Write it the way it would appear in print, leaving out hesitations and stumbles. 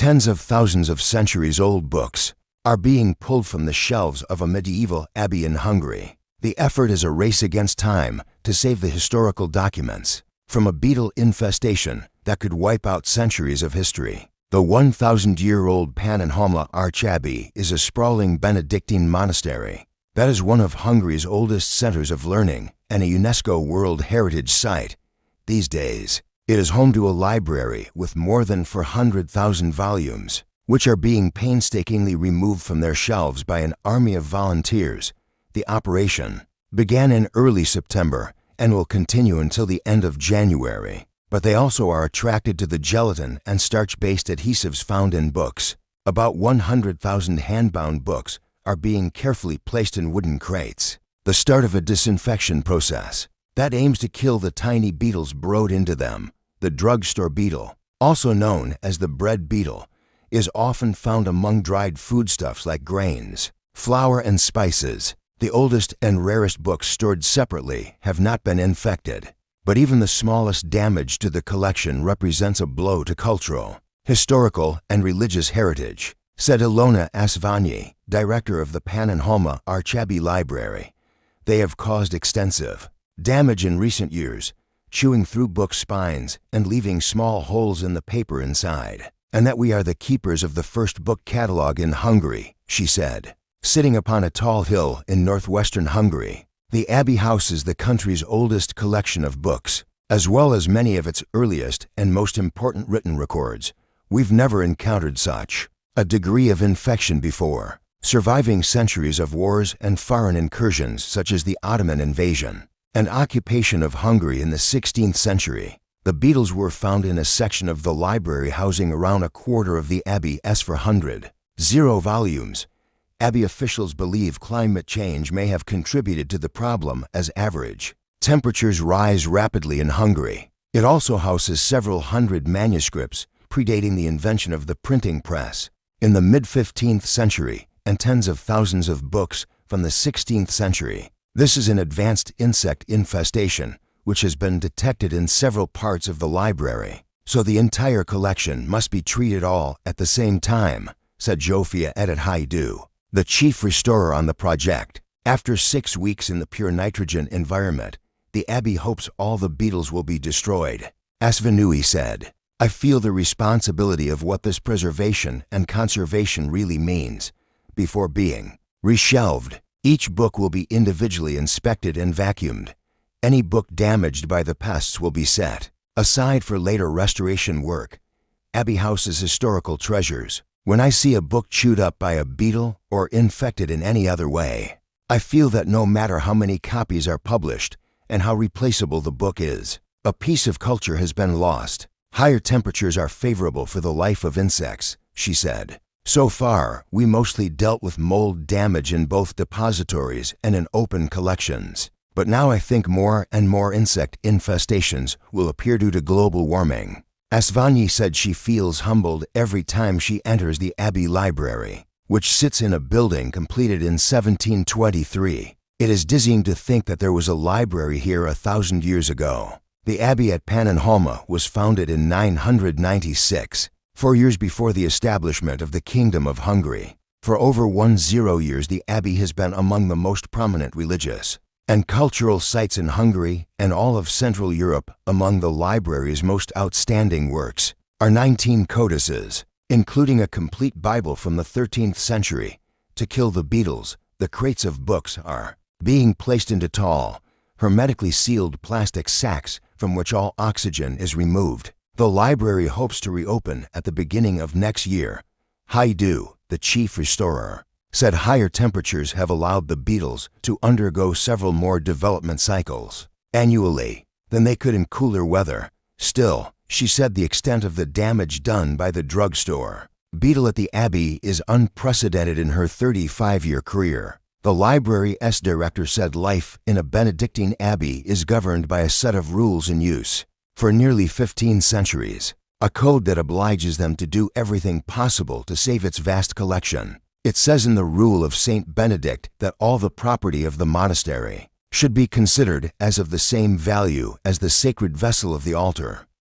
Tens of thousands of centuries-old books are being pulled from the shelves of a medieval abbey in Hungary. The effort is a race against time to save the historical documents from a beetle infestation that could wipe out centuries of history. The 1,000-year-old Pannonhalma Archabbey is a sprawling Benedictine monastery that is one of Hungary's oldest centers of learning and a UNESCO World Heritage Site. These days, it is home to a library with more than 400,000 volumes, which are being painstakingly removed from their shelves by an army of volunteers. The operation began in early September and will continue until the end of January. But they also are attracted to the gelatin and starch-based adhesives found in books. About 100,000 hand-bound books are being carefully placed in wooden crates, the start of a disinfection process that aims to kill the tiny beetles burrowed into them. The drugstore beetle, also known as the bread beetle, is often found among dried foodstuffs like grains, flour, and spices. The oldest and rarest books stored separately have not been infected. But even the smallest damage to the collection represents a blow to cultural, historical, and religious heritage, said Ilona Asvanyi, director of the Pannonhalma Archabbey Library. They have caused extensive damage in recent years, chewing through book spines and leaving small holes in the paper inside, and that we are the keepers of the first book catalog in Hungary, she said. Sitting upon a tall hill in northwestern Hungary, the Abbey houses the country's oldest collection of books, as well as many of its earliest and most important written records. We've never encountered such a degree of infection before, surviving centuries of wars and foreign incursions such as the Ottoman invasion and occupation of Hungary in the 16th century. The beetles were found in a section of the library housing around a quarter of the Abbey's 400 volumes. Abbey officials believe climate change may have contributed to the problem as average temperatures rise rapidly in Hungary. It also houses several hundred manuscripts predating the invention of the printing press in the mid-15th century and tens of thousands of books from the 16th century. This is an advanced insect infestation which has been detected in several parts of the library, so the entire collection must be treated all at the same time, said Zsófia Edethaidu, the chief restorer on the project. After 6 weeks in the pure nitrogen environment, the Abbey hopes all the beetles will be destroyed. Asvanui said, "I feel the responsibility of what this preservation and conservation really means. Before being reshelved, each book will be individually inspected and vacuumed. Any book damaged by the pests will be set aside for later restoration work. Abbey houses historical treasures. When I see a book chewed up by a beetle or infected in any other way, I feel that no matter how many copies are published and how replaceable the book is, a piece of culture has been lost. Higher temperatures are favorable for the life of insects," she said. "So far, we mostly dealt with mold damage in both depositories and in open collections. But now I think more and more insect infestations will appear due to global warming." Asvanyi said she feels humbled every time she enters the Abbey Library, which sits in a building completed in 1723. It is dizzying to think that there was a library here 1,000 years ago. The Abbey at Pannonhalma was founded in 996, 4 years before the establishment of the Kingdom of Hungary. For over 10 years, the Abbey has been among the most prominent religious and cultural sites in Hungary and all of Central Europe. Among the library's most outstanding works are 19 codices, including a complete Bible from the 13th century. To kill the beetles, the crates of books are being placed into tall, hermetically sealed plastic sacks from which all oxygen is removed. The library hopes to reopen at the beginning of next year. Haidu, the chief restorer, said higher temperatures have allowed the beetles to undergo several more development cycles annually than they could in cooler weather. Still, she said the extent of the damage done by the drugstore beetle at the Abbey is unprecedented in her 35-year career. The library's director said life in a Benedictine abbey is governed by a set of rules in use for nearly 15 centuries, a code that obliges them to do everything possible to save its vast collection. It says in the Rule of Saint Benedict that all the property of the monastery should be considered as of the same value as the sacred vessel of the altar.